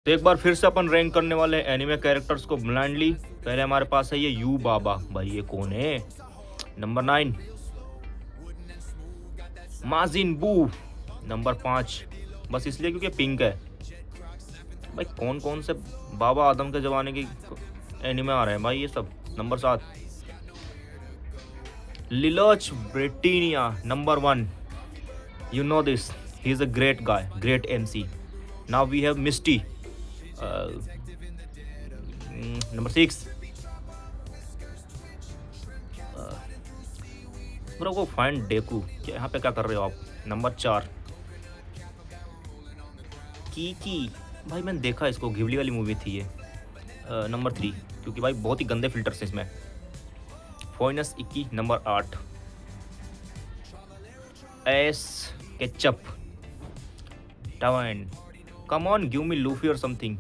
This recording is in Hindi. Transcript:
तो एक बार फिर से अपन रैंक करने वाले हैं एनिमे कैरेक्टर्स को ब्लाइंडली। पहले हमारे पास है ये यू बाबा, भाई ये कौन है। नंबर 9 माजिन बू। नंबर 5 बस इसलिए क्योंकि पिंक है। भाई कौन कौन से बाबा आदम के जमाने की एनिमे आ रहे हैं भाई ये सब। नंबर 7 लिलोच Britannia. Number 1 you know this, he's a great guy, great MC. Now we have Misty. Number 6 bro को फाइंड डेकू। क्या यहाँ पे क्या कर रहे हो आप। नंबर 4 की भाई मैंने देखा इसको, घिवली वाली मूवी थी ये। नंबर 3 क्योंकि भाई बहुत ही गंदे फिल्टर्स हैं इसमें। फोइनस इक्की। नंबर 8 एस केचप टवन। Come on give me Luffy और समथिंग।